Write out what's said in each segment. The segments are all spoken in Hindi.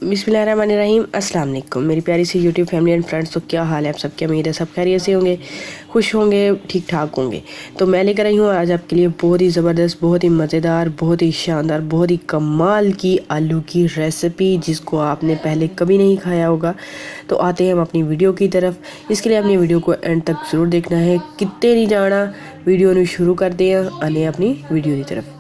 बिस्मिल्लाहिर्रहमानिर्रहीम। अस्सलाम वालेकुम मेरी प्यारी सी यूट्यूब फैमिली एंड फ्रेंड्स। तो क्या हाल है आप सबके? उम्मीद है सब खैरियत से होंगे, खुश होंगे, ठीक ठाक होंगे। तो मैं लेकर आई हूँ आज आपके लिए बहुत ही ज़बरदस्त, बहुत ही मज़ेदार, बहुत ही शानदार, बहुत ही कमाल की आलू की रेसिपी, जिसको आपने पहले कभी नहीं खाया होगा। तो आते हैं हम अपनी वीडियो की तरफ। इसके लिए अपनी वीडियो को एंड तक ज़रूर देखना है, कितने नहीं जाना। वीडियो ने शुरू कर दिया, आने अपनी वीडियो की तरफ।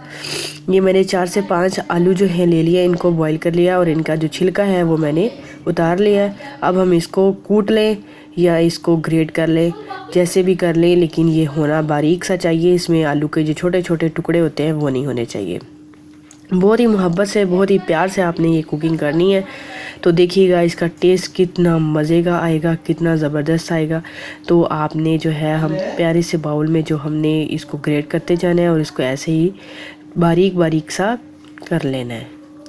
ये मैंने 4 से 5 आलू जो है ले लिया, इनको बॉईल कर लिया और इनका जो छिलका है वो मैंने उतार लिया है। अब हम इसको कूट लें या इसको ग्रेट कर लें, जैसे भी कर लें, लेकिन ये होना बारीक सा चाहिए। इसमें आलू के जो छोटे छोटे टुकड़े होते हैं वो नहीं होने चाहिए। बहुत ही मोहब्बत से, बहुत ही प्यार से आपने ये कुकिंग करनी है। तो देखिएगा इसका टेस्ट कितना मज़े का आएगा, कितना ज़बरदस्त आएगा। तो आपने जो है, हम प्यारे से बाउल में जो हमने इसको ग्रेट करते जाना है और इसको ऐसे ही बारीक बारीक सा कर लेना है।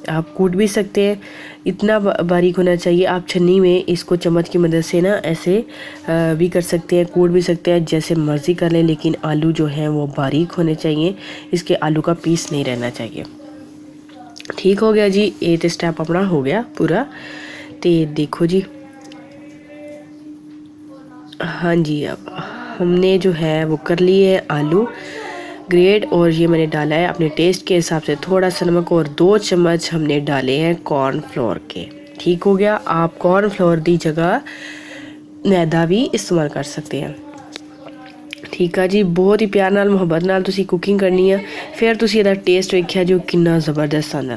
आप कूट भी सकते हैं, इतना बारीक होना चाहिए। आप छन्नी में इसको चम्मच की मदद से ना ऐसे भी कर सकते हैं, कूट भी सकते हैं, जैसे मर्ज़ी कर लें, लेकिन आलू जो हैं वो बारीक होने चाहिए। इसके आलू का पीस नहीं रहना चाहिए। ठीक हो गया जी, ये तो स्टेप अपना हो गया पूरा। तो देखो जी, हाँ जी, अब हमने जो है वो कर लिए है आलू ग्रेट। और ये मैंने डाला है अपने टेस्ट के हिसाब से थोड़ा सा नमक, और 2 चम्मच हमने डाले हैं कॉर्नफ्लोर के। ठीक हो गया। आप कॉर्नफ्लोर की जगह मैदा भी इस्तेमाल कर सकते हैं। ठीक है जी, बहुत ही प्यार नाल मुहब्बत नाल तुसी कुकिंग करनी है। फिर तुसी इहदा टेस्ट वेख्या जो कितना ज़बरदस्त आंदा।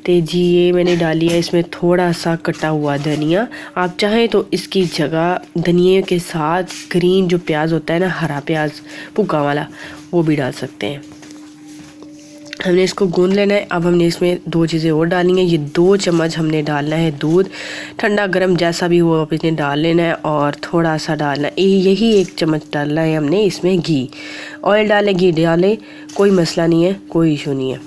तो जी ये मैंने डाली है इसमें थोड़ा सा कटा हुआ धनिया। आप चाहें तो इसकी जगह धनिए के साथ ग्रीन जो प्याज होता है ना, हरा प्याज भुक्का वाला, वो भी डाल सकते हैं। हमने इसको गूंद लेना है। अब हमने इसमें 2 चीज़ें और डालनी है। ये 2 चम्मच हमने डालना है दूध, ठंडा गर्म जैसा भी हो आप इसमें डाल लेना है। और थोड़ा सा डालना है, यही 1 चम्मच डालना है हमने इसमें घी। ऑयल डालें, घी डालें, कोई मसला नहीं है, कोई इशू नहीं है।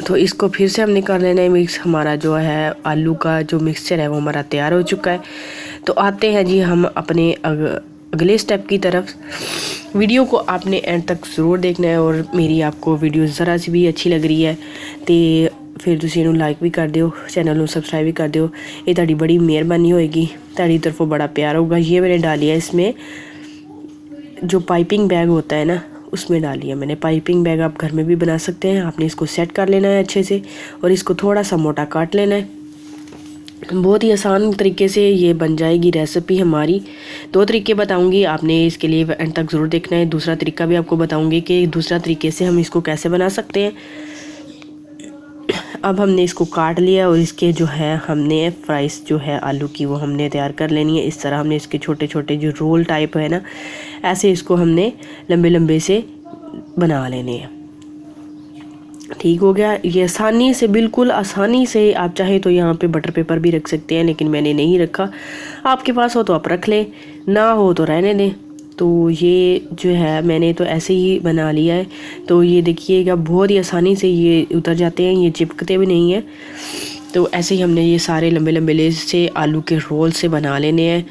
तो इसको फिर से हमने कर लेना है मिक्स। हमारा जो है आलू का जो मिक्सचर है वो हमारा तैयार हो चुका है। तो आते हैं जी हम अपने अगले स्टेप की तरफ। वीडियो को आपने एंड तक ज़रूर देखना है, और मेरी आपको वीडियो ज़रा सी भी अच्छी लग रही है तो फिर तुसी इनू लाइक भी कर दियो, चैनल को सब्सक्राइब भी कर दियो। ये ताड़ी बड़ी मेहरबानी होएगी, ताड़ी तरफों बड़ा प्यार होगा। ये मैंने डाली है इसमें जो पाइपिंग बैग होता है ना, उसमें डाली है मैंने। पाइपिंग बैग आप घर में भी बना सकते हैं। आपने इसको सेट कर लेना है अच्छे से, और इसको थोड़ा सा मोटा काट लेना है। बहुत ही आसान तरीके से ये बन जाएगी रेसिपी हमारी। 2 तरीके बताऊंगी, आपने इसके लिए एंड तक ज़रूर देखना है। दूसरा तरीका भी आपको बताऊंगी कि दूसरा तरीके से हम इसको कैसे बना सकते हैं। अब हमने इसको काट लिया, और इसके जो है हमने फ्राइज़ जो है आलू की वो हमने तैयार कर लेनी है। इस तरह हमने इसके छोटे छोटे जो रोल टाइप है ना, ऐसे इसको हमने लंबे लंबे से बना लेने हैं। ठीक हो गया। ये आसानी से, बिल्कुल आसानी से, आप चाहे तो यहाँ पे बटर पेपर भी रख सकते हैं, लेकिन मैंने नहीं रखा। आपके पास हो तो आप रख लें, ना हो तो रहने दें। तो ये जो है मैंने तो ऐसे ही बना लिया है। तो ये देखिएगा बहुत ही आसानी से ये उतर जाते हैं, ये चिपकते भी नहीं हैं। तो ऐसे ही हमने ये सारे लंबे लंबे लेस से आलू के रोल से बना लेने हैं।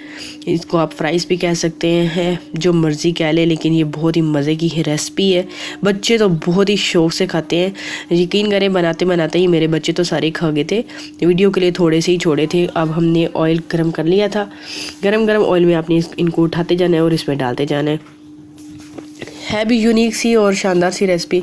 इसको आप फ्राइज़ भी कह सकते हैं, जो मर्ज़ी कह लें, लेकिन ये बहुत ही मज़े की रेसिपी है। बच्चे तो बहुत ही शौक़ से खाते हैं। यकीन करें, बनाते बनाते ही मेरे बच्चे तो सारे खा गए थे। वीडियो के लिए थोड़े से ही छोड़े थे। अब हमने ऑयल गर्म कर लिया था। गरम गरम ऑयल में आपने इनको उठाते जाना है और इसमें डालते जाना है भी यूनिक सी और शानदार सी रेसिपी,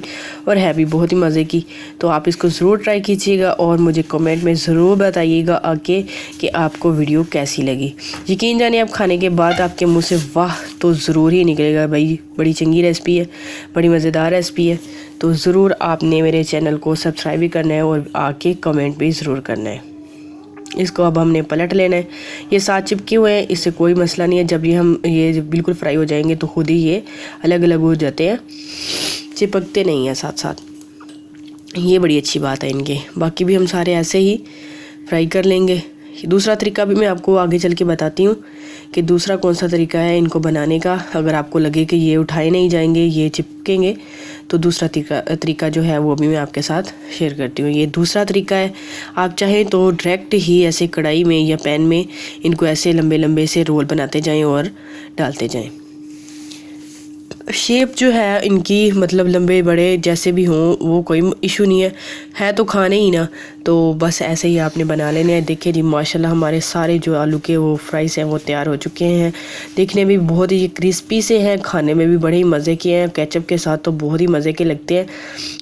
और है भी बहुत ही मज़े की। तो आप इसको ज़रूर ट्राई कीजिएगा, और मुझे कमेंट में ज़रूर बताइएगा आके कि आपको वीडियो कैसी लगी। यकीन जानिए, आप खाने के बाद आपके मुंह से वाह तो ज़रूर ही निकलेगा, भाई बड़ी चंगी रेसिपी है, बड़ी मज़ेदार रेसिपी है। तो ज़रूर आपने मेरे चैनल को सब्सक्राइब भी करना है, और आके कमेंट भी ज़रूर करना है। इसको अब हमने पलट लेना है। ये साथ चिपके हुए हैं, इससे कोई मसला नहीं है। जब ये बिल्कुल फ्राई हो जाएंगे तो खुद ही ये अलग अलग हो जाते हैं, चिपकते नहीं हैं साथ साथ। ये बड़ी अच्छी बात है इनके। बाकी भी हम सारे ऐसे ही फ्राई कर लेंगे। दूसरा तरीका भी मैं आपको आगे चल के बताती हूँ कि दूसरा कौन सा तरीका है इनको बनाने का। अगर आपको लगे कि ये उठाए नहीं जाएंगे, ये चिपकेंगे, तो दूसरा तरीका जो है वो भी मैं आपके साथ शेयर करती हूँ। ये दूसरा तरीका है। आप चाहें तो डायरेक्ट ही ऐसे कढ़ाई में या पैन में इनको ऐसे लंबे लंबे से रोल बनाते जाएं और डालते जाएं। शेप जो है इनकी, मतलब लंबे बड़े जैसे भी हों, वो कोई इशू नहीं है तो खाने ही ना। तो बस ऐसे ही आपने बना लेने हैं। देखिए जी माशाल्लाह हमारे सारे जो आलू के वो फ्राइज़ हैं वो तैयार हो चुके हैं। देखने में बहुत ही क्रिस्पी से हैं, खाने में भी बड़े ही मज़े के हैं। केचप के साथ तो बहुत ही मज़े के लगते हैं,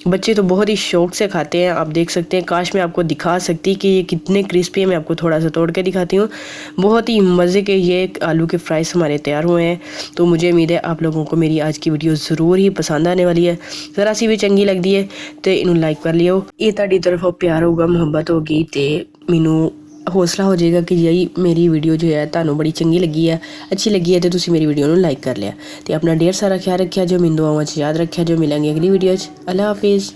बच्चे तो बहुत ही शौक़ से खाते हैं। आप देख सकते हैं, काश मैं आपको दिखा सकती कि ये कितने क्रिस्पी है। मैं आपको थोड़ा सा तोड़ के दिखाती हूँ। बहुत ही मज़े के ये आलू के फ्राइज़ हमारे तैयार हुए हैं। तो मुझे उम्मीद है आप लोगों को मेरी आज की वीडियो ज़रूर ही पसंद आने वाली है। ज़रा सी भी चंगी लगती है तो इन्हों लाइक कर लियो। ये ਤੁਹਾਡੀ तरफों प्यार होगा, मुहब्बत होगी तो मैनू हौसला हो जाएगा कि यही मेरी वीडियो जो है ਤੁਹਾਨੂੰ बड़ी चंगी लगी है, अच्छी लगी है तो तुसी मेरी वीडियो ਨੂੰ लाइक कर लिया। तो अपना ढेर सारा ख्याल रखिया जो, मिन दुआवां च याद रखिया जो। मिलेंगे अगली वीडियो च। अल्लाह हाफिज़।